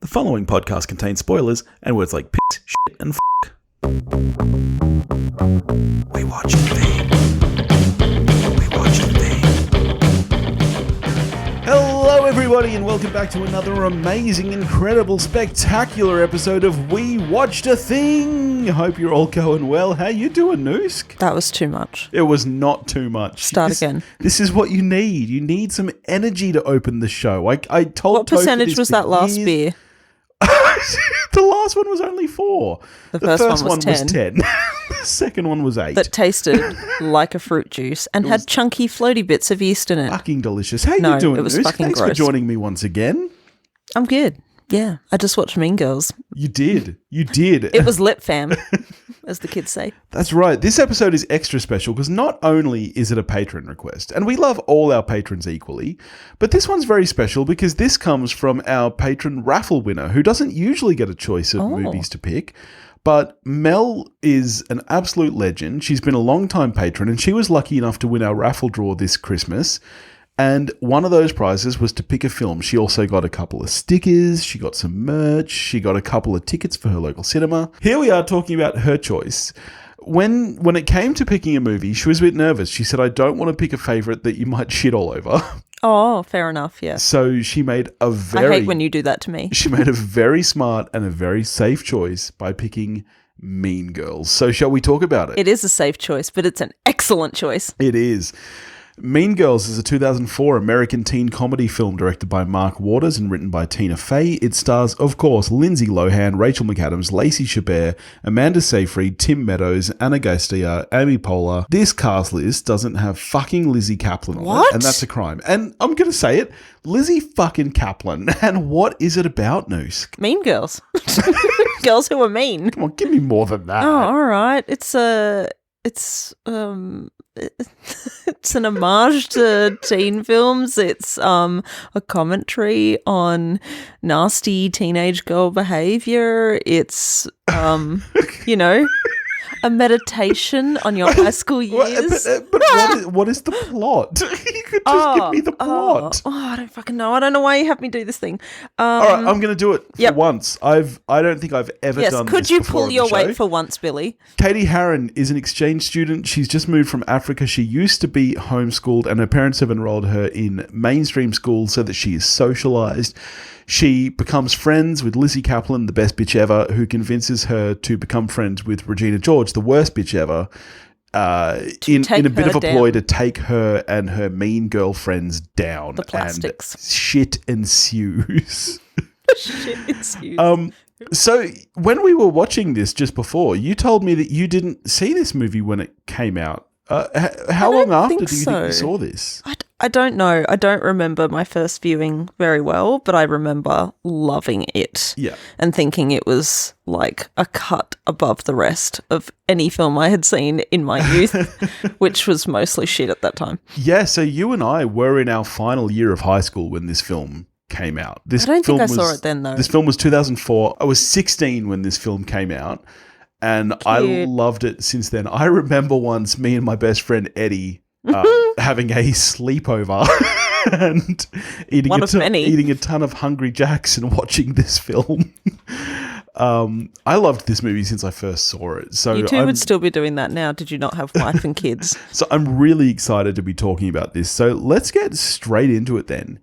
The following podcast contains spoilers and words like piss, shit, and fuck. We watch TV. We watch TV. Hello, everybody, and welcome back to another amazing, incredible, spectacular episode of We Watched a Thing. Hope you're all going well. How you doing, Noosk? That was too much. It was not too much. Start again. This is what you need. You need some energy to open the show. I told What percentage was that last beer? The last one was only 4. The first one was 10. The second one was 8. That tasted like a fruit juice and had chunky floaty bits of yeast in it. Fucking delicious. How you doing, it was Noosk? fucking Thanks gross. for joining me once again. I'm good. Yeah, I just watched Mean Girls. You did. You did. It was lit, fam, as the kids say. That's right. This episode is extra special because not only is it a patron request, and we love all our patrons equally, but this one's very special because this comes from our patron raffle winner who doesn't usually get a choice of movies to pick. But Mel is an absolute legend. She's been a long-time patron and she was lucky enough to win our raffle draw this Christmas. And one of those prizes was to pick a film. She also got a couple of stickers, she got some merch, she got a couple of tickets for her local cinema. Here we are talking about her choice. When it came to picking a movie, she was a bit nervous. She said, I don't want to pick a favourite that you might shit all over. Oh, fair enough, yeah. So she made a I hate when you do that to me. She made a very smart and a very safe choice by picking Mean Girls. So shall we talk about it? It is a safe choice, but it's an excellent choice. It is. Mean Girls is a 2004 American teen comedy film directed by Mark Waters and written by Tina Fey. It stars, of course, Lindsay Lohan, Rachel McAdams, Lacey Chabert, Amanda Seyfried, Tim Meadows, Anna Gasteyer, Amy Poehler. This cast list doesn't have fucking Lizzie Kaplan on it, and that's a crime. And I'm going to say it, Lizzie fucking Kaplan. And what is it about, Noosk? Mean Girls. Girls who are mean. Come on, give me more than that. Oh, all right. It's an homage to teen films. It's a commentary on nasty teenage girl behavior. It's a meditation on your high school years. But what is the plot? You could just give me the plot. I don't fucking know. I don't know why you have me do this thing. All right, I'm going to do it for once. I don't think I've ever done this could you before pull your weight for once, Billy? Katie Harron is an exchange student. She's just moved from Africa. She used to be homeschooled and her parents have enrolled her in mainstream school so that she is socialized. She becomes friends with Lizzie Kaplan, the best bitch ever, who convinces her to become friends with Regina George, the worst bitch ever, in a bit of a ploy to take her and her mean girlfriends down. The plastics. And shit ensues. Shit ensues. So when we were watching this just before, you told me that you didn't see this movie when it came out. How long after do you think you saw this? I don't know. I don't remember my first viewing very well, but I remember loving it. Yeah. And thinking it was like a cut above the rest of any film I had seen in my youth, which was mostly shit at that time. Yeah, so you and I were in our final year of high school when this film came out. I don't think I saw it then, though. This film was 2004. I was 16 when this film came out. And Cute. I loved it since then. I remember once me and my best friend Eddie having a sleepover and eating a ton of Hungry Jacks and watching this film. I loved this movie since I first saw it. So you two would still be doing that now, did you not have wife and kids? So I'm really excited to be talking about this. So let's get straight into it then.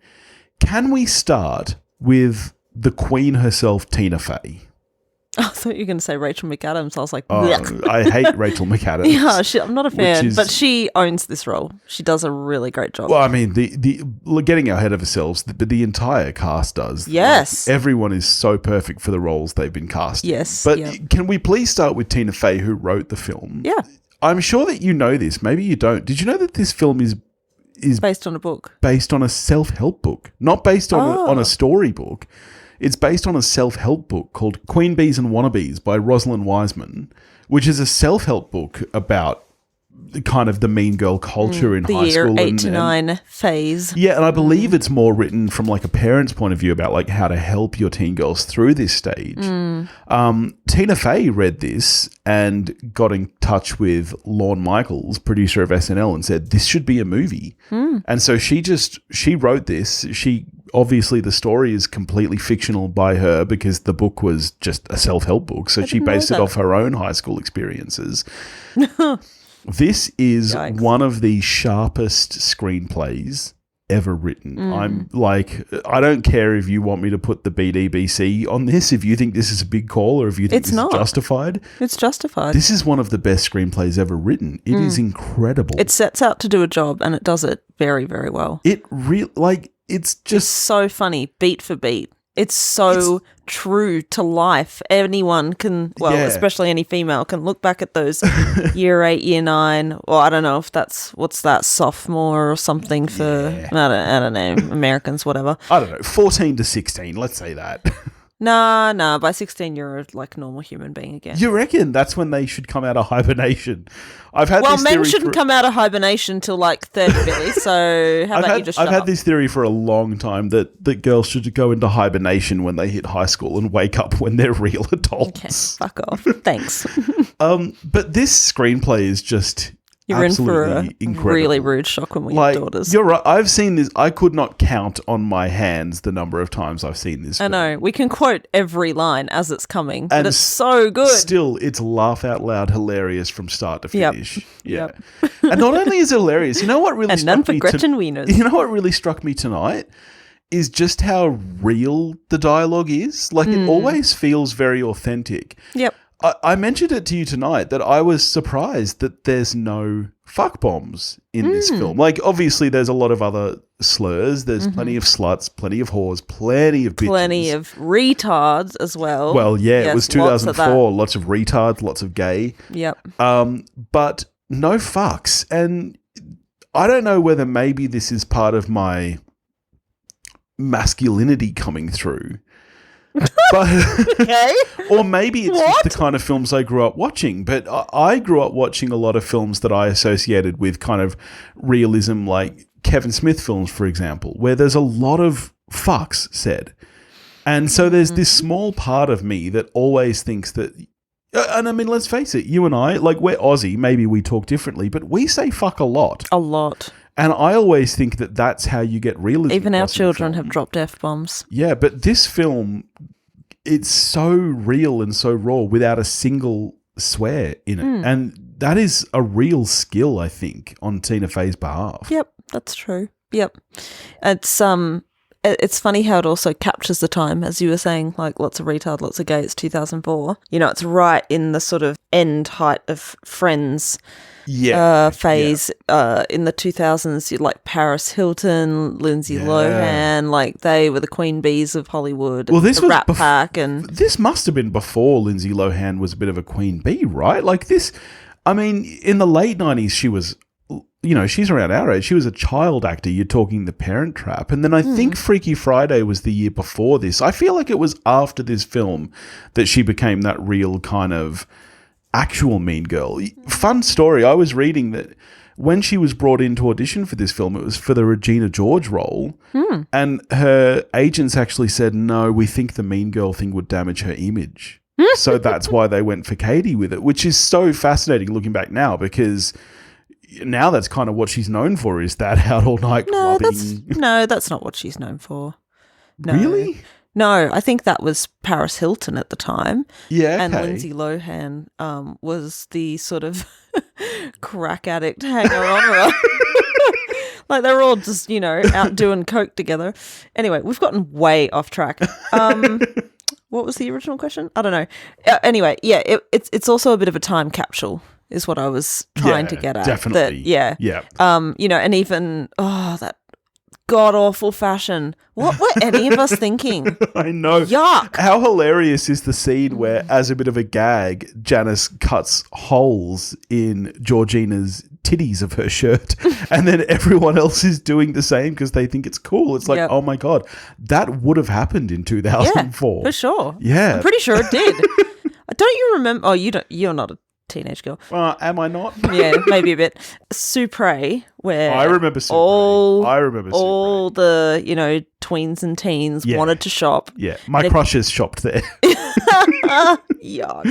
Can we start with the queen herself, Tina Fey? I thought you were going to say Rachel McAdams. I was like, I hate Rachel McAdams. Yeah, I'm not a fan, but she owns this role. She does a really great job. Well, I mean, the getting ahead of ourselves, the entire cast does. Yes. Like, everyone is so perfect for the roles they've been cast. Yes. But can we please start with Tina Fey, who wrote the film? Yeah. I'm sure that you know this. Maybe you don't. Did you know that this film is based on a book? Based on a self-help book. Not based on a storybook. It's based on a self-help book called Bees and Wannabes by Rosalind Wiseman, which is a self-help book about kind of the mean girl culture in the high year school. 8 to 9 phase. Yeah, and I believe it's more written from like a parent's point of view about like how to help your teen girls through this stage. Tina Fey read this and got in touch with Lorne Michaels, producer of SNL, and said, this should be a movie. And so she wrote this. Obviously, the story is completely fictional by her because the book was just a self-help book. So she based it off her own high school experiences. This is one of the sharpest screenplays ever written. I'm like, I don't care if you want me to put the BDBC on this, if you think this is a big call or if you think this is justified. It's justified. This is one of the best screenplays ever written. It is incredible. It sets out to do a job and it does it very, very well. It's just so funny, beat for beat. It's so true to life. Anyone can, especially any female, can look back at those year 8, year 9, or I don't know if what's that, sophomore or something for, I don't know, Americans, whatever. I don't know, 14 to 16, let's say that. Nah, by 16 you're like a normal human being again. You reckon that's when they should come out of hibernation? Men shouldn't come out of hibernation till like 30, Billy, so how about you just shut up? I've had this theory for a long time that girls should go into hibernation when they hit high school and wake up when they're real adults. Okay, fuck off. Thanks. But this screenplay is just... You're in for a incredible. Really rude shock when we have daughters. You're right. I've seen this. I could not count on my hands the number of times I've seen this film. I know. We can quote every line as it's coming, but it's so good. Still, it's laugh out loud hilarious from start to finish. Yeah. And not only is it hilarious, you know what really and struck none for me Gretchen Wieners. You know what really struck me tonight is just how real the dialogue is. Like it always feels very authentic. Yep. I mentioned it to you tonight that I was surprised that there's no fuck bombs in this film. Like, obviously, there's a lot of other slurs. There's plenty of sluts, plenty of whores, plenty of bitches. Plenty of retards as well. Well, yeah, it was 2004. Lots of retards, lots of gay. Yep. But no fucks. And I don't know whether maybe this is part of my masculinity coming through. But okay. Or maybe it's just the kind of films I grew up watching. But I grew up watching a lot of films that I associated with kind of realism, like Kevin Smith films, for example, where there's a lot of fucks said. And so there's this small part of me that always thinks that, and I mean, let's face it, you and I, like we're Aussie, maybe we talk differently, but we say fuck a lot. A lot. And I always think that that's how you get realism. Even our children have dropped F-bombs. Yeah, but this film, it's so real and so raw without a single swear in it. And that is a real skill, I think, on Tina Fey's behalf. Yep, that's true. Yep. It's funny how it also captures the time, as you were saying, like lots of retard, lots of gay. It's 2004. You know, it's right in the sort of end height of Friends phase. In the 2000s, like Paris Hilton, Lindsay Lohan, like they were the queen bees of Hollywood. Well, this was Rat Pack, and this must have been before Lindsay Lohan was a bit of a queen bee, right? Like this, I mean, in the late 90s, she was, you know, she's around our age. She was a child actor. You're talking The Parent Trap. And then I think Freaky Friday was the year before this. I feel like it was after this film that she became that real kind of actual mean girl. Fun story. I was reading that when she was brought in to audition for this film, it was for the Regina George role. And her agents actually said, no, we think the mean girl thing would damage her image. So that's why they went for Katie with it, which is so fascinating looking back now, because now that's kind of what she's known for, is that out all night clubbing. No, that's not what she's known for. No. Really? No, I think that was Paris Hilton at the time. Yeah, okay. And Lindsay Lohan was the sort of crack addict hanger-onerer. Like they're all just, you know, out doing coke together. Anyway, we've gotten way off track. What was the original question? I don't know. Anyway, yeah, it's also a bit of a time capsule, is what I was trying to get at. Definitely. Yeah. You know, and even that god awful fashion. What were any of us thinking? I know. Yuck. How hilarious is the scene where, as a bit of a gag, Janice cuts holes in Georgina's titties of her shirt, and then everyone else is doing the same because they think it's cool. It's like, oh my God, that would have happened in 2004. Yeah, for sure. Yeah. I'm pretty sure it did. Don't you remember? Oh, you don't. You're not a teenage girl. Am I not? Yeah, maybe a bit. Supre, where I remember Supre. all the, tweens and teens wanted to shop. Yeah, my crushes shopped there. Yuck.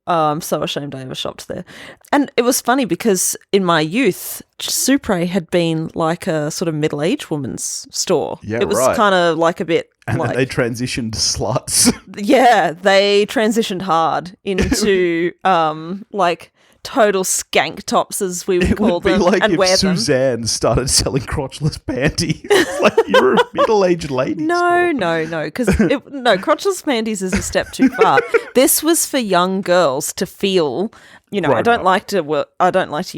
I'm so ashamed I ever shopped there. And it was funny because in my youth, Supre had been like a sort of middle-aged woman's store. Yeah, it was right. kind of like a bit And like... then they transitioned to sluts. Yeah, they transitioned hard into like total skank tops, as we would call them, like and if wear Suzanne started selling crotchless panties. It's like you're a middle-aged lady. No, because crotchless panties is a step too far. This was for young girls to feel. I don't like to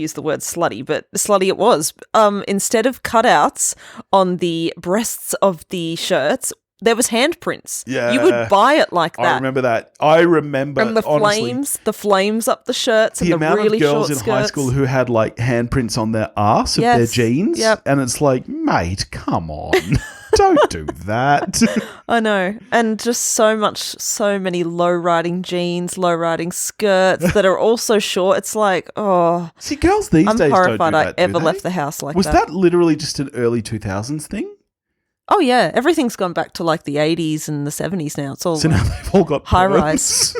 use the word slutty, but slutty it was. Instead of cutouts on the breasts of the shirts, there was handprints. Yeah. You would buy it like that. I remember that. I remember, and the flames up the shirts, and the really short skirts. The amount of girls in high school who had like handprints on their arse of their jeans. Yep. And it's like, mate, come on. Don't do that. I know. And just so many low-riding jeans, low-riding skirts that are also short. It's like, oh. See, girls these days don't do that, I'm horrified I ever left the house like that. Was that literally just an early 2000s thing? Oh, yeah. Everything's gone back to like the 80s and the 70s now. It's all so now they've all got high rise.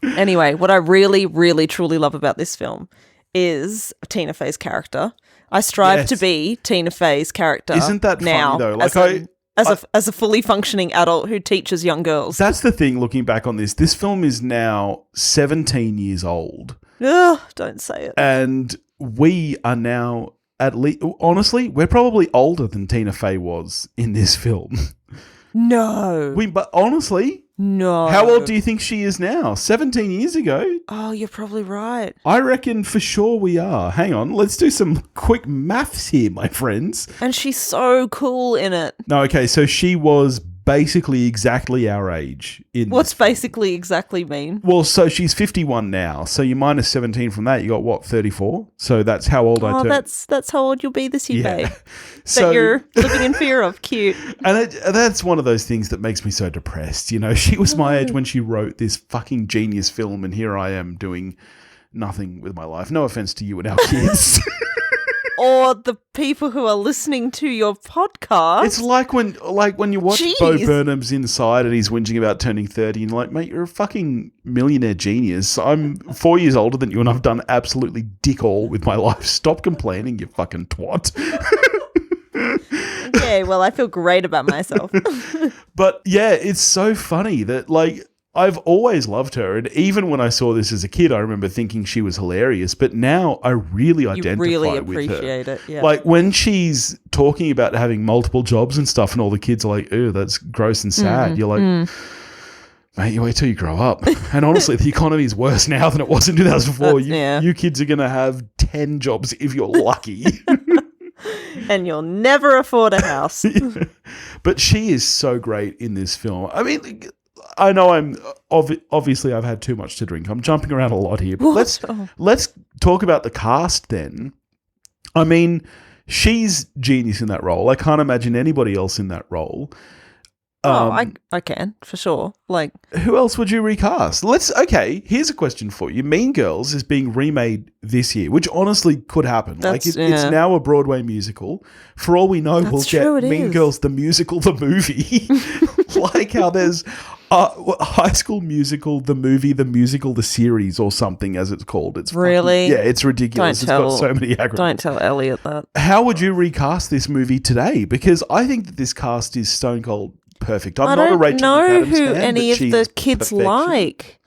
Anyway, what I really, really, truly love about this film is Tina Fey's character. I strive to be Tina Fey's character. Isn't that now, funny, though? Like as a fully functioning adult who teaches young girls. That's the thing, looking back on this. This film is now 17 years old. Ugh, don't say it. And we are now... At least, honestly, we're probably older than Tina Fey was in this film. No. But honestly, no. How old do you think she is now? 17 years ago? Oh, you're probably right. I reckon for sure we are. Hang on, let's do some quick maths here, my friends. And she's so cool in it. No, okay, so she was basically exactly our age. What's basically exactly mean? Well, so she's 51 now. So you minus 17 from that, you got what, 34? So that's how old I turned. That's how old you'll be this year, babe. So, that you're living in fear of. Cute. And that's one of those things that makes me so depressed. She was my age when she wrote this fucking genius film, and here I am doing nothing with my life. No offense to you and our kids. Or the people who are listening to your podcast. It's like when you watch Bo Burnham's Inside and he's whinging about turning 30 and you're like, mate, you're a fucking millionaire genius. I'm 4 years older than you and I've done absolutely dick all with my life. Stop complaining, you fucking twat. Yeah, well, I feel great about myself. But yeah, it's so funny that I've always loved her, and even when I saw this as a kid, I remember thinking she was hilarious, but now I really identify with her. You really appreciate it, yeah. Like, when she's talking about having multiple jobs and stuff, and all the kids are like, ew, that's gross and sad, you're like, mate, you wait till you grow up. And honestly, the economy is worse now than it was in 2004. You kids are going to have 10 jobs if you're lucky. And you'll never afford a house. Yeah. But she is so great in this film. I mean... I know obviously I've had too much to drink. I'm jumping around a lot here, but let's talk about the cast then. I mean, she's genius in that role. I can't imagine anybody else in that role. I can, for sure. Who else would you recast? Here's a question for you. Mean Girls is being remade this year, which honestly could happen. It's now a Broadway musical. For all we know, we'll get Mean Girls the musical, the movie. Like how there's High School Musical, the movie, the musical, the series, or something as it's called. It's really? It's ridiculous. It's got so many acronyms. Don't tell Elliot that. How would you recast this movie today? Because I think that this cast is stone cold perfect. I'm not a Rachel McAdams fan. I don't know who any of the kids like.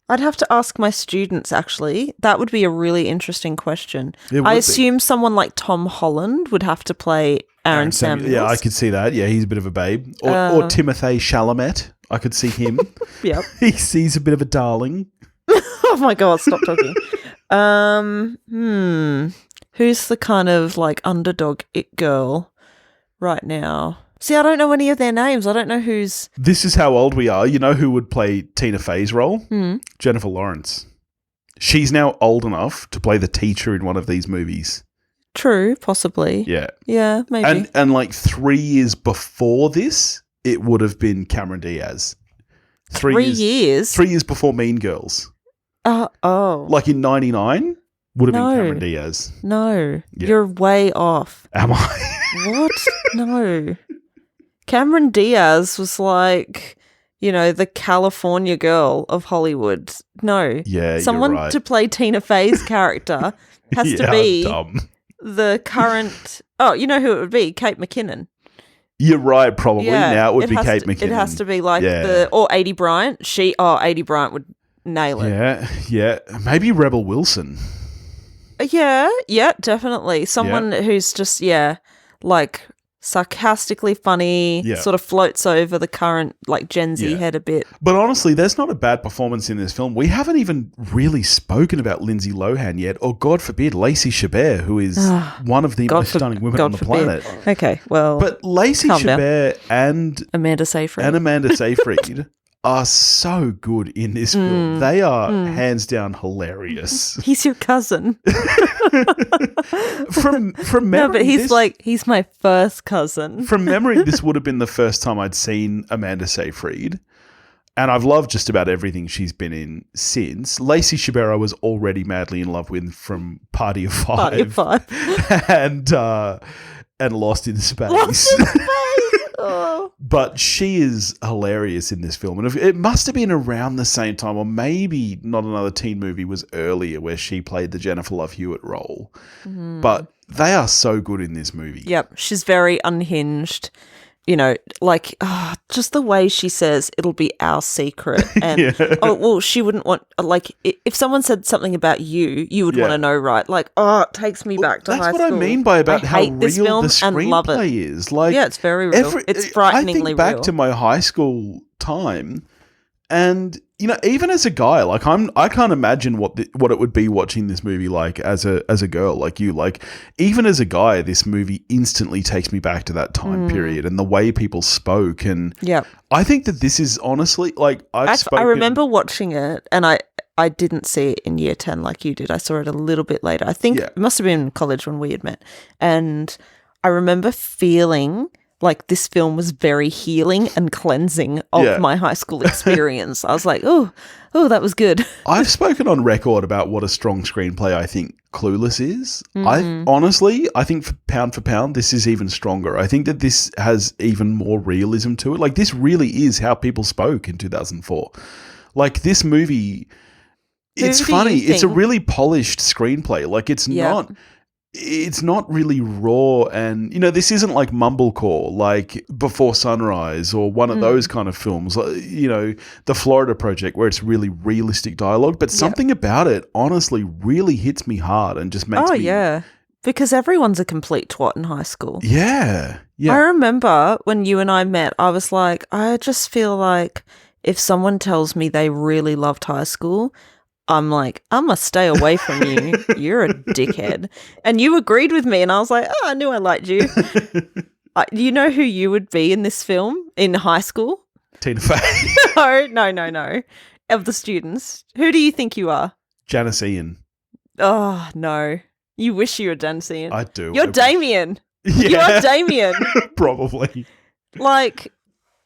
I'd have to ask my students, actually. That would be a really interesting question. I assume someone like Tom Holland would have to play Aaron Samuels. Yeah, I could see that. Yeah, he's a bit of a babe. Or Timothée Chalamet. I could see him. Yep. He's a bit of a darling. Oh my God, stop talking. Who's the kind of underdog it girl right now? See, I don't know any of their names. I don't know who's... This is how old we are. You know who would play Tina Fey's role? Jennifer Lawrence. She's now old enough to play the teacher in one of these movies. True, possibly. Yeah. Yeah, maybe. And 3 years before this, it would have been Cameron Diaz. 3 years? 3 years before Mean Girls. Oh. Like in 99 would have No. been Cameron Diaz. No. Yeah. You're way off. Am I? What? No. Cameron Diaz was like, the California girl of Hollywood. No. Yeah, Someone you're right. to play Tina Fey's character has to Yeah, be dumb. the current... Oh, you know who it would be? Kate McKinnon. You're right, probably. Yeah, Now it would be has Kate to- McKinnon. It has to be like Yeah. or Adie Bryant. Adie Bryant would nail it. Yeah. Maybe Rebel Wilson. Yeah, definitely. Someone who's just, like sarcastically funny, Yeah. sort of floats over the current, like Gen Z head a bit. But honestly, there's not a bad performance in this film. We haven't even really spoken about Lindsay Lohan yet, or God forbid, Lacey Chabert, who is one of the most stunning women on the planet. Okay, well, But Lacey calm down. Chabert and Amanda Seyfried. Seyfried are so good in this film. They are hands down hilarious. He's your cousin. From memory, No, but he's my first cousin. from memory, this would have been the first time I'd seen Amanda Seyfried. And I've loved just about everything she's been in since. Lacey Chabert I was already madly in love with from Party of Five. Party of Five. and Lost in Space. Lost in Space. Oh. But she is hilarious in this film. And it must have been around the same time, or maybe Not Another Teen Movie was earlier, where she played the Jennifer Love Hewitt role. But they are so good in this movie. Yep, she's very unhinged. Like just the way she says it'll be our secret, and she wouldn't want, like, if someone said something about you would want to know, right? Like, it takes me back to high school. That's what I mean by about how hate this real film the and love it. screenplay is. Like, Yeah, it's very real. It's frighteningly I think back real. to my high school time, and even as a guy, like I can't imagine what it would be watching this movie like as a girl like you. Like, even as a guy, this movie instantly takes me back to that time period and the way people spoke. And I think that this is honestly, like, I remember watching it, and I didn't see it in year 10 like you did. I saw it a little bit later. I think it must have been in college when we had met, and I remember feeling like this film was very healing and cleansing of my high school experience. I was like, oh, that was good. I've spoken on record about what a strong screenplay I think Clueless is. I think for pound, this is even stronger. I think that this has even more realism to it. Like, this really is how people spoke in 2004. Like, this movie, it's funny. It's a really polished screenplay. Like, it's not really raw, and this isn't like Mumblecore, like Before Sunrise, or one of those kind of films, the Florida Project, where it's really realistic dialogue, but something about it honestly really hits me hard and just makes me because everyone's a complete twat in high school. I remember when you and I met, I was like, I just feel like if someone tells me they really loved high school, I'm like, I'm going to stay away from you. You're a dickhead. And you agreed with me, and I was like, I knew I liked you. You know who you would be in this film in high school? Tina Fey. No. Of the students. Who do you think you are? Janice Ian. Oh, no. You wish you were Janice Ian. I do. You're Damien. Yeah. You are Damien. Probably. Like,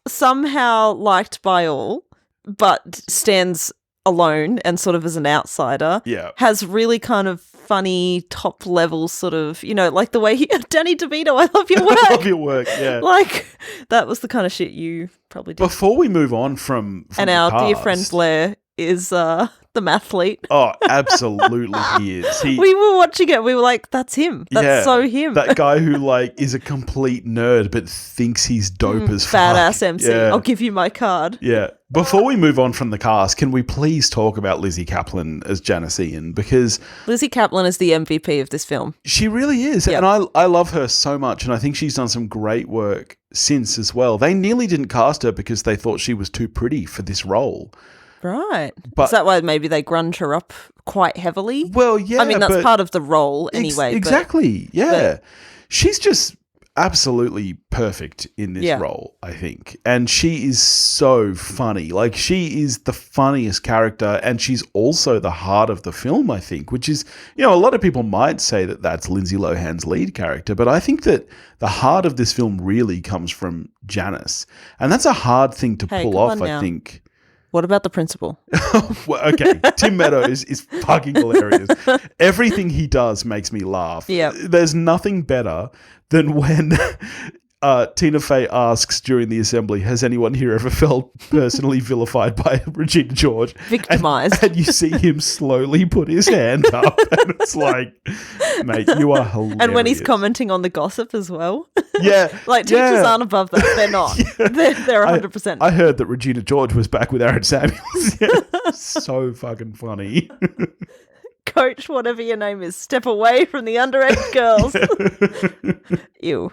somehow liked by all, but stands alone and sort of as an outsider, has really kind of funny top level sort of, like the way Danny DeVito, I love your work. I love your work, yeah. Like, that was the kind of shit you probably did. Before we move on from and our dear friend Blair is the mathlete. Oh, absolutely he is. We were watching it, we were like, that's him. That's so him. That guy who, like, is a complete nerd but thinks he's dope as fuck. Badass MC. Yeah. I'll give you my card. Yeah. Before we move on from the cast, can we please talk about Lizzie Kaplan as Janice Ian? Because Lizzie Kaplan is the MVP of this film. She really is. Yep. And I love her so much, and I think she's done some great work since as well. They nearly didn't cast her because they thought she was too pretty for this role. Right. Is that why maybe they grunge her up quite heavily? Well, yeah. I mean, that's part of the role anyway. Exactly. Yeah. She's just absolutely perfect in this role, I think. And she is so funny. Like, she is the funniest character, and she's also the heart of the film, I think, which is, a lot of people might say that that's Lindsay Lohan's lead character, but I think that the heart of this film really comes from Janice. And that's a hard thing to pull off, I think. What about the principal? Well, okay, Tim Meadows is fucking hilarious. Everything he does makes me laugh. Yep. There's nothing better than when Tina Fey asks during the assembly, has anyone here ever felt personally vilified by Regina George? Victimized. And you see him slowly put his hand up, and it's like, mate, you are hilarious. And when he's commenting on the gossip as well. Yeah. Like, teachers aren't above that. They're not. They're 100%. I heard that Regina George was back with Aaron Samuels. Yeah, so fucking funny. Coach, whatever your name is, step away from the underage girls. Ew.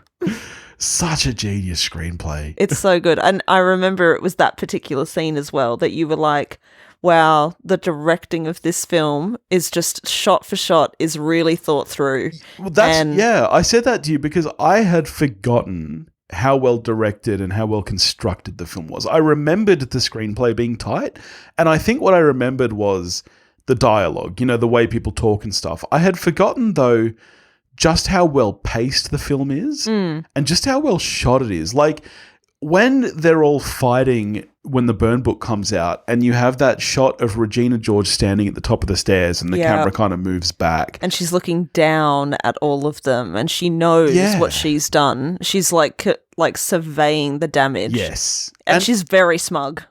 Such a genius screenplay. It's so good. And I remember it was that particular scene as well that you were like, wow, the directing of this film is just shot for shot is really thought through. Well, I said that to you because I had forgotten how well directed and how well constructed the film was. I remembered the screenplay being tight, and I think what I remembered was the dialogue, the way people talk and stuff. I had forgotten, though, just how well paced the film is and just how well shot it is. Like, when they're all fighting when the burn book comes out and you have that shot of Regina George standing at the top of the stairs and the camera kind of moves back. And she's looking down at all of them and she knows what she's done. She's like surveying the damage. Yes. And she's very smug.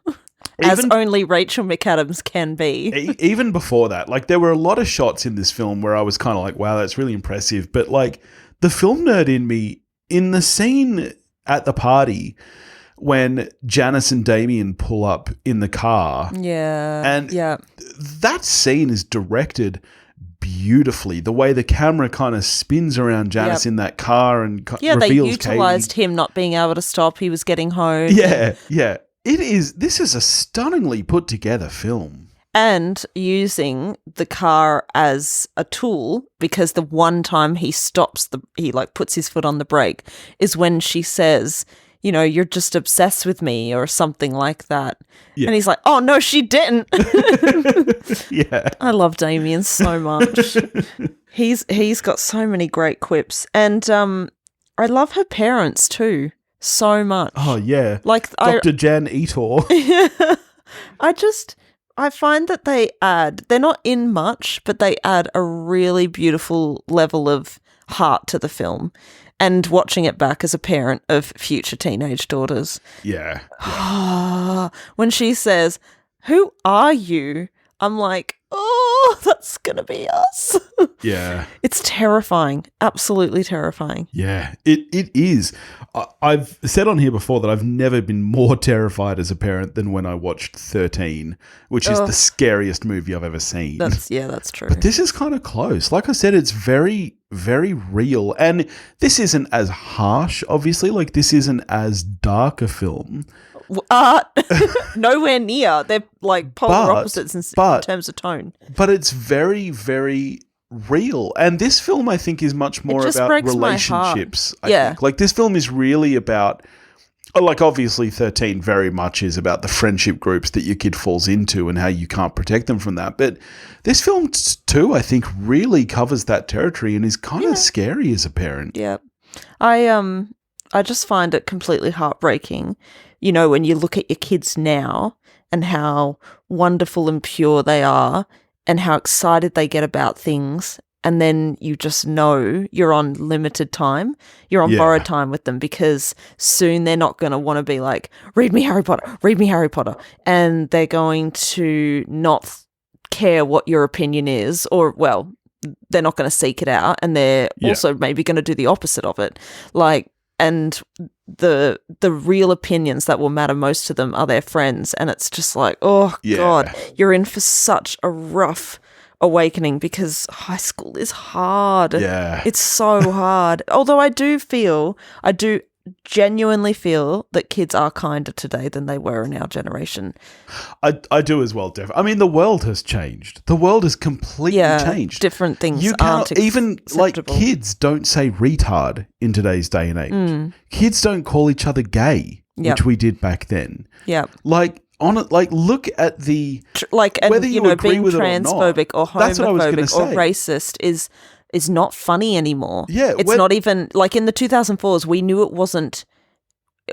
As only Rachel McAdams can be. Even before that, like, there were a lot of shots in this film where I was kind of like, wow, that's really impressive. But, like, the film nerd in me, in the scene at the party when Janice and Damien pull up in the car. Yeah. And that scene is directed beautifully. The way the camera kind of spins around Janice in that car and reveals they utilised Katie. him not being able to stop. He was getting home. Yeah. This is a stunningly put together film. And using the car as a tool, because the one time he stops, he puts his foot on the brake, is when she says, you're just obsessed with me or something like that. Yeah. And he's like, oh, no, she didn't. Yeah. I love Damien so much. He's got so many great quips. And I love her parents too so much. Oh, yeah. Like Dr. Jan Etor. I find that they're not in much, but they add a really beautiful level of heart to the film. And watching it back as a parent of future teenage daughters. Yeah. When she says, "Who are you?" I'm like, oh, that's going to be us. Yeah. It's terrifying. Absolutely terrifying. Yeah, it is. I've said on here before that I've never been more terrified as a parent than when I watched 13, which is the scariest movie I've ever seen. That's true. But this is kind of close. Like I said, it's very, very real. And this isn't as harsh, obviously. Like, this isn't as dark a film. Nowhere near. They're like polar opposites in terms of tone. But it's very, very real. And this film, I think, is much more about relationships. I think. Like, this film is really about, like, obviously 13 very much is about the friendship groups that your kid falls into and how you can't protect them from that. But this film too, I think, really covers that territory and is kind of scary as a parent. Yeah. I just find it completely heartbreaking, when you look at your kids now and how wonderful and pure they are and how excited they get about things, and then you just know you're on limited time. You're on borrowed time with them because soon they're not going to want to be like, read me Harry Potter. And they're going to not care what your opinion is, or, well, they're not going to seek it out, and they're also maybe going to do the opposite of it. And the real opinions that will matter most to them are their friends. And it's just like, oh, God, you're in for such a rough awakening because high school is hard. Yeah. It's so hard. Although I do genuinely feel that kids are kinder today than they were in our generation. I do as well, Dev. I mean, the world has changed. The world has completely changed. Different things aren't even acceptable. Like, kids don't say retard in today's day and age. Kids don't call each other gay, which we did back then. Yeah. Like, look at the whether you agree being with transphobic it or not, or homophobic or racist is not funny anymore. Yeah, it's not even like in the 2004s. We knew it wasn't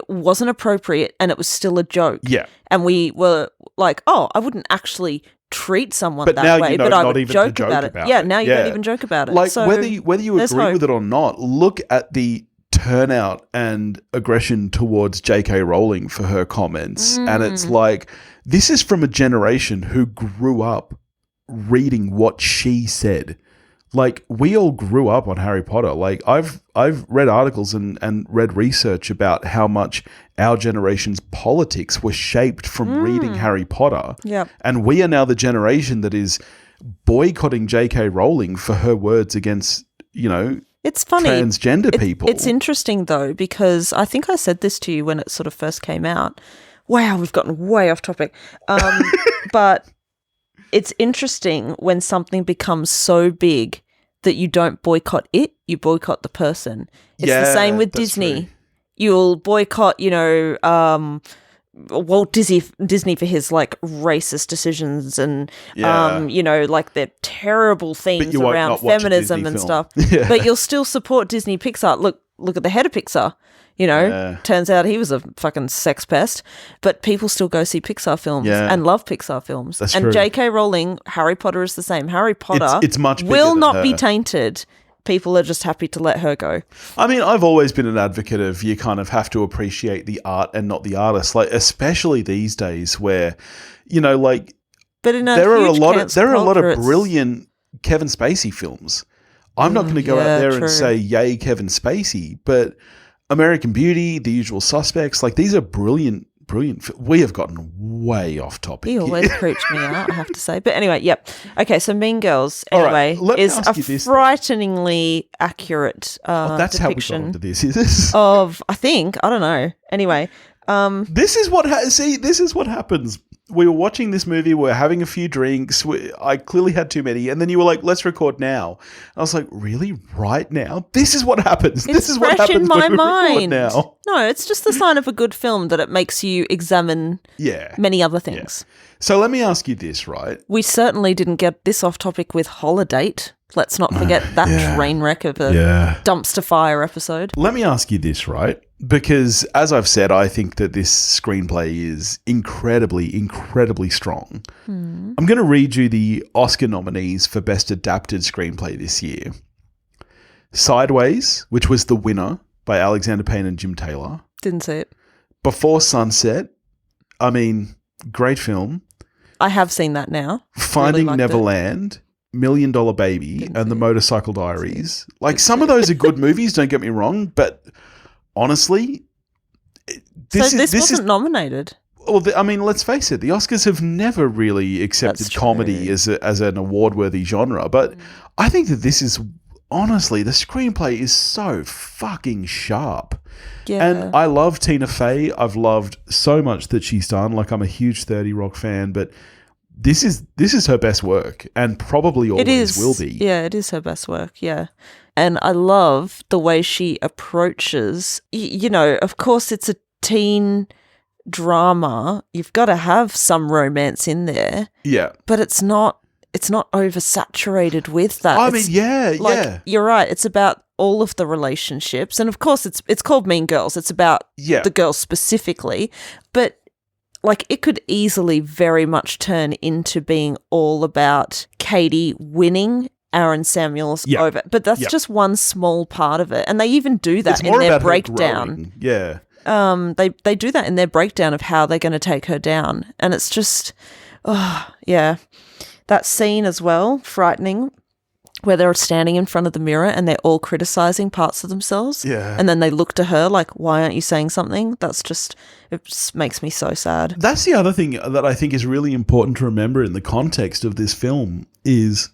appropriate, and it was still a joke. Yeah, and we were like, oh, I wouldn't actually treat someone But that now way, you know but I not would even to joke joke about it. about Yeah, it. now you Yeah. don't even joke about it. Like, So whether you there's agree hope. with it or not, look at the turnout and aggression towards J.K. Rowling for her comments. And it's like, this is from a generation who grew up reading what she said. Like, we all grew up on Harry Potter. Like, I've read articles and read research about how much our generation's politics were shaped from reading Harry Potter. Yep. And we are now the generation that is boycotting J.K. Rowling for her words against, It's funny. transgender people. It's interesting, though, because I think I said this to you when it sort of first came out. Wow, we've gotten way off topic. But it's interesting when something becomes so big that you don't boycott it, you boycott the person. It's the same with that's Disney. true. You'll boycott, Walt Disney for his like racist decisions and like their terrible themes you won't around not watch a feminism Disney and film. stuff. Yeah. But you'll still support Disney Pixar. Look at the head of Pixar. Turns out he was a fucking sex pest, but people still go see Pixar films and love Pixar films. That's and true. J.K. Rowling, Harry Potter is the same. Harry Potter It's much bigger will than not be her. tainted. People are just happy to let her go. I mean, I've always been an advocate of you kind of have to appreciate the art and not the artist. Like, especially these days where, But in there are a lot culture, of it's- brilliant Kevin Spacey films. I'm not going to go out there true. and say, yay, Kevin Spacey, but American Beauty, The Usual Suspects, like, these are brilliant. We have gotten way off topic. He always creeped me out, I have to say. But anyway, yep. Okay, so Mean Girls, All anyway, right, let me is ask a you this, frighteningly accurate That's how we got depiction onto this, is this? of, I don't know. Anyway, This is what this is what happens. We were watching this movie, we're having a few drinks. I clearly had too many, and then you were like, "Let's record now." I was like, "Really? Right now? This is what happens. it's This is what fresh happens in my when we record mind. now." No, it's just the sign of a good film that it makes you examine Yeah. many other things. So let me ask you this, right? We certainly didn't get this off topic with Holiday. Let's not forget that train wreck of a dumpster fire episode. Let me ask you this, right? Because as I've said, I think that this screenplay is incredibly, incredibly strong. I'm going to read you the Oscar nominees for Best Adapted Screenplay this year. Sideways, which was the winner by Alexander Payne and Jim Taylor. Didn't see it. Before Sunset, I mean, great film. I have seen that now. Finding liked it. Neverland, $1 Million Baby, and The Motorcycle Diaries. Like, some of those are good movies, don't get me wrong, but honestly, This wasn't nominated. Well, I mean, let's face it, the Oscars have never really accepted That's comedy true. as an award-worthy genre, but I think that this is, honestly, the screenplay is so fucking sharp. Yeah. And I love Tina Fey. I've loved so much that she's done. Like, I'm a huge 30 Rock fan, but this is her best work and probably always will be. Yeah, it is her best work, yeah. And I love the way she approaches, of course it's a teen drama. You've got to have some romance in there. Yeah. But it's not oversaturated with that. I mean, yeah. You're right. It's about all of the relationships. And of course it's called Mean Girls. It's about the girls specifically. But like, it could easily very much turn into being all about Katie winning Aaron Samuels over. But that's just one small part of it. And they even do that in their breakdown. Yeah. They do that in their breakdown of how they're going to take her down. And it's just, that scene as well, frightening, where they're standing in front of the mirror and they're all criticizing parts of themselves. Yeah. And then they look to her like, why aren't you saying something? It just makes me so sad. That's the other thing that I think is really important to remember in the context of this film is,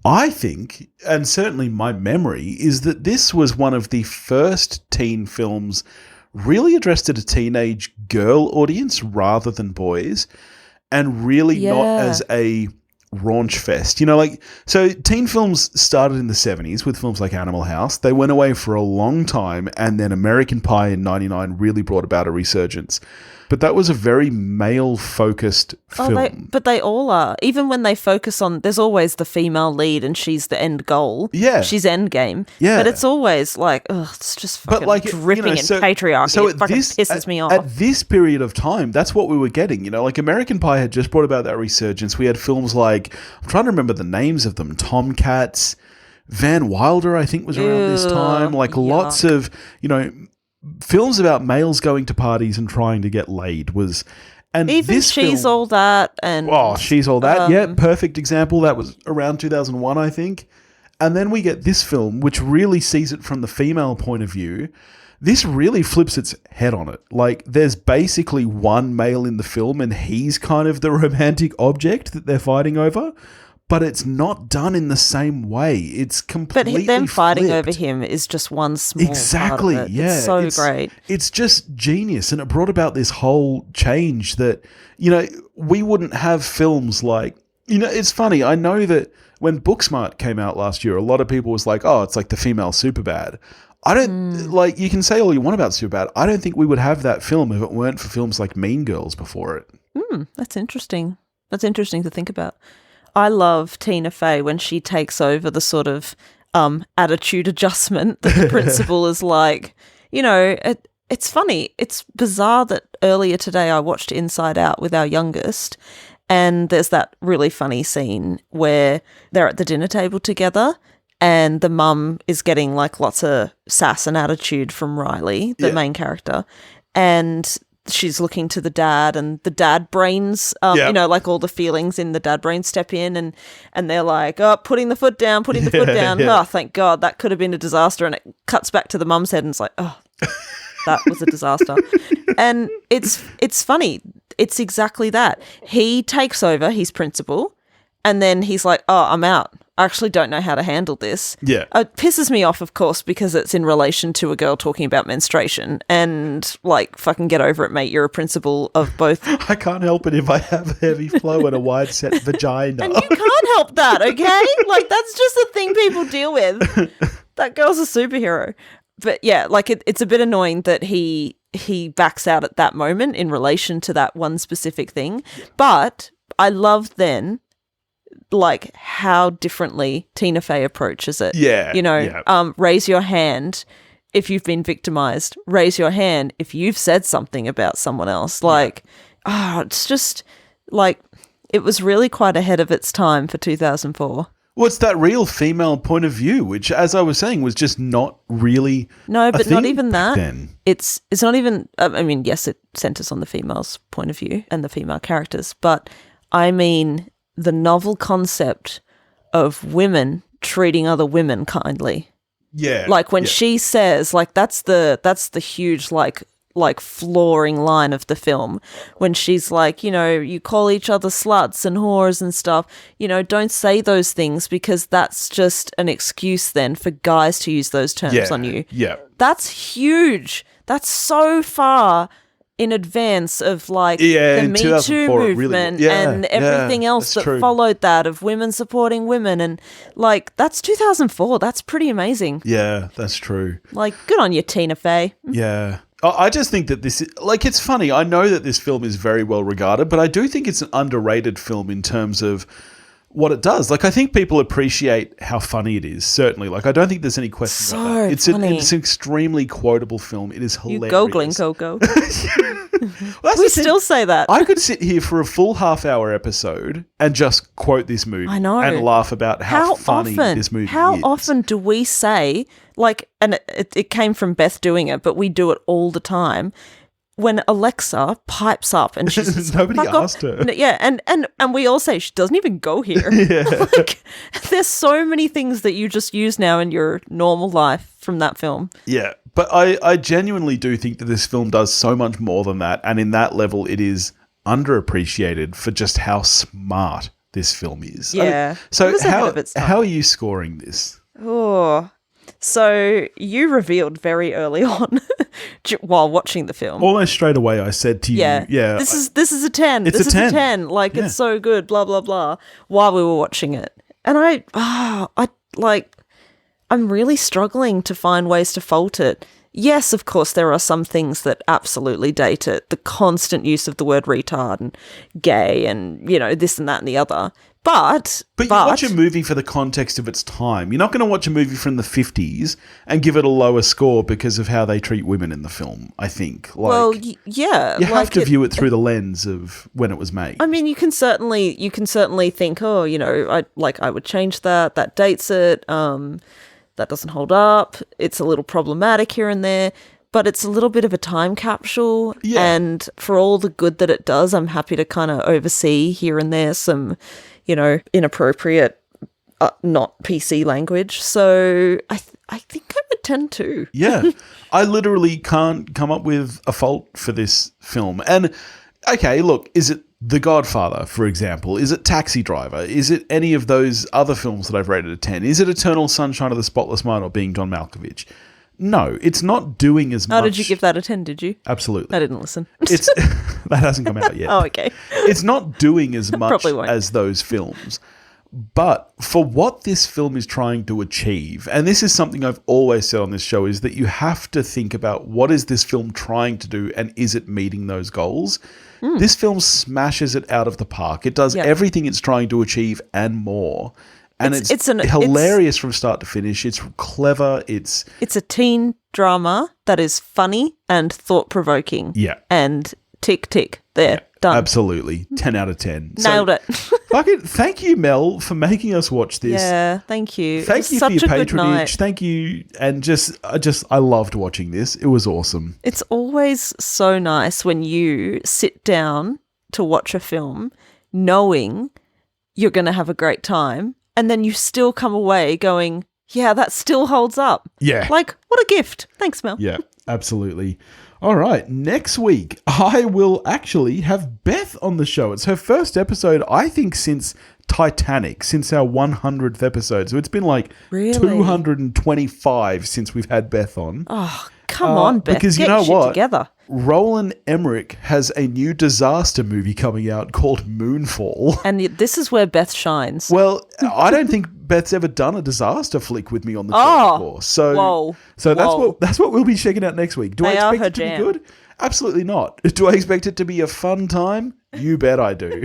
I think, and certainly my memory, is that this was one of the first teen films really addressed at a teenage girl audience rather than boys, and really not as a raunch fest. So teen films started in the 70s with films like Animal House. They went away for a long time, and then American Pie in 99 really brought about a resurgence. but that was a very male-focused film. But they all are. Even when they focus on, there's always the female lead and she's the end goal. Yeah. She's end game. Yeah. But it's always like, it's just fucking dripping in patriarchy. So it fucking pisses me off. At this period of time, that's what we were getting. Like American Pie had just brought about that resurgence. We had films like, I'm trying to remember the names of them, Tomcats, Van Wilder, I think, was around this time. Like lots of, films about males going to parties and trying to get laid was... And even this She's film, All That. And She's All That. Yeah, perfect example. That was around 2001, I think. And then we get this film, which really sees it from the female point of view. This really flips its head on it. Like, there's basically one male in the film and he's kind of the romantic object that they're fighting over. But it's not done in the same way. It's completely But them fighting flipped. over him is just one small exactly, part of it. yeah. It's so great. It's just genius. And it brought about this whole change that, we wouldn't have films like... it's funny. I know that when Booksmart came out last year, a lot of people was like, oh, it's like the female Superbad. I don't... Like, you can say all you want about Superbad. I don't think we would have that film if it weren't for films like Mean Girls before it. That's interesting. That's interesting to think about. I love Tina Fey when she takes over the sort of attitude adjustment that the principal is like, it's funny. It's bizarre that earlier today I watched Inside Out with our youngest, and there's that really funny scene where they're at the dinner table together and the mum is getting like lots of sass and attitude from Riley, the main character, and she's looking to the dad, and the dad brains, like all the feelings in the dad brain step in, and they're like, oh, putting the foot down. Yeah. Oh, thank God, that could have been a disaster. And it cuts back to the mum's head and it's like, oh, that was a disaster. And it's funny. It's exactly that. He takes over, he's principal, and then he's like, oh, I'm out. I actually don't know how to handle this. Yeah. It pisses me off, of course, because it's in relation to a girl talking about menstruation. And, like, fucking get over it, mate. You're a principal of both. I can't help it if I have a heavy flow and a wide-set vagina. And you can't help that, okay? Like, that's just a thing people deal with. That girl's a superhero. But, yeah, like, it's a bit annoying that he backs out at that moment in relation to that one specific thing. But I love then... like how differently Tina Fey approaches it. Yeah. Raise your hand if you've been victimized. Raise your hand if you've said something about someone else. Like, it's just like it was really quite ahead of its time for 2004. Well, it's that real female point of view, which, as I was saying, was just not really but not even that. Then. It's not even. I mean, yes, it centers on the female's point of view and the female characters, but I mean. The novel concept of women treating other women kindly. Yeah. Like when she says, like that's the huge like flooring line of the film when she's like, you call each other sluts and whores and stuff, don't say those things because that's just an excuse then for guys to use those terms on you. Yeah. That's huge. That's so far in advance of like the Me Too movement and everything else that followed that of women supporting women, and like that's 2004. That's pretty amazing. Yeah, that's true. Like, good on you, Tina Fey. Yeah. I just think that this is, like, it's funny. I know that this film is very well regarded, but I do think it's an underrated film in terms of what it does. Like, I think people appreciate how funny it is, certainly. Like, I don't think there's any question about that. It's an extremely quotable film. It is hilarious. You googling, go. Well, we still say that. I could sit here for a full half-hour episode and just quote this movie. I know. And laugh about how funny this movie is. How often do we say, like, and it came from Beth doing it, but we do it all the time, when Alexa pipes up and she's nobody asked her. Yeah, and we all say she doesn't even go here. Yeah. Like, there's so many things that you just use now in your normal life from that film. Yeah, but I genuinely do think that this film does so much more than that, and in that level it is underappreciated for just how smart this film is. Yeah. So how are you scoring this? Oh, so you revealed very early on while watching the film. Almost straight away I said to you, this is a 10. It's this a is 10. a 10. Like, it's so good, blah, blah, blah, while we were watching it. And I'm really struggling to find ways to fault it. yes, of course, there are some things that absolutely date it. The constant use of the word retard and gay and, this and that and the other. But you watch a movie for the context of its time. You're not going to watch a movie from the 50s and give it a lower score because of how they treat women in the film, I think. Yeah. You have to view it through the lens of when it was made. I mean, you can certainly think, I would change that. That dates it. That doesn't hold up. It's a little problematic here and there. But it's a little bit of a time capsule. Yeah. And for all the good that it does, I'm happy to kind of oversee here and there some inappropriate, not PC language. So I think I would tend to. Yeah. I literally can't come up with a fault for this film. And, okay, look, is it The Godfather, for example? Is it Taxi Driver? Is it any of those other films that I've rated a 10? Is it Eternal Sunshine of the Spotless Mind or Being John Malkovich? No, it's not doing as much. Oh, did you give that a 10, did you? Absolutely. I didn't listen. That hasn't come out yet. Oh, okay. It's not doing as much as those films. But for what this film is trying to achieve, and this is something I've always said on this show, is that you have to think about what is this film trying to do and is it meeting those goals? This film smashes it out of the park. It does everything it's trying to achieve and more. And it's hilarious from start to finish. It's clever. It's a teen drama that is funny and thought-provoking. Yeah. And tick, tick. There. Done. Absolutely. 10 out of 10. Nailed it. Thank you, Mel, for making us watch this. Yeah, thank you. Thank you for your patronage. Thank you. And I loved watching this. It was awesome. It's always so nice when you sit down to watch a film knowing you're going to have a great time and then you still come away going, yeah, that still holds up. Yeah. Like, what a gift. Thanks, Mel. Yeah, absolutely. All right, next week, I will actually have Beth on the show. It's her first episode, I think, since Titanic, since our 100th episode. So it's been like 225 since we've had Beth on. Oh, come on, Beth. Because Get you know your shit what? Together. Roland Emmerich has a new disaster movie coming out called Moonfall. And this is where Beth shines. Well, I don't think Beth's ever done a disaster flick with me on the show before. So that's what we'll be checking out next week. Do I expect it to be good? Absolutely not. Do I expect it to be a fun time? You bet I do.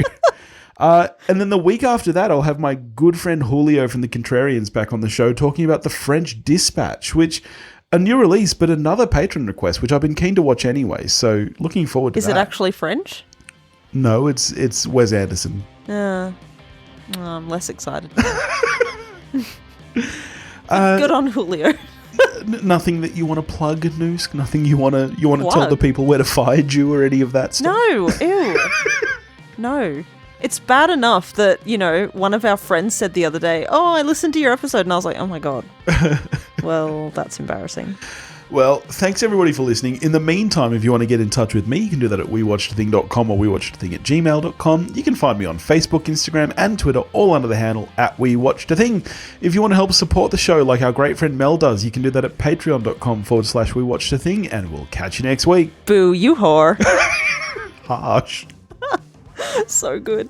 And then the week after that, I'll have my good friend Julio from the Contrarians back on the show talking about The French Dispatch, which... a new release, but another patron request, which I've been keen to watch anyway. So looking forward to that. Is it actually French? No, it's Wes Anderson. I'm less excited. Good on Julio. Nothing that you want to plug, Noosk? Nothing you want to tell the people where to find you or any of that stuff? No, ew. No. It's bad enough that, one of our friends said the other day, oh, I listened to your episode, and I was like, oh my God. Well, that's embarrassing. Well, thanks everybody for listening. In the meantime, if you want to get in touch with me, you can do that at wewatchedathing.com or wewatchedathing@gmail.com. You can find me on Facebook, Instagram, and Twitter, all under the handle @wewatchedathing. If you want to help support the show like our great friend Mel does, you can do that at patreon.com/wewatchedathing, and we'll catch you next week. Boo, you whore. Harsh. So good.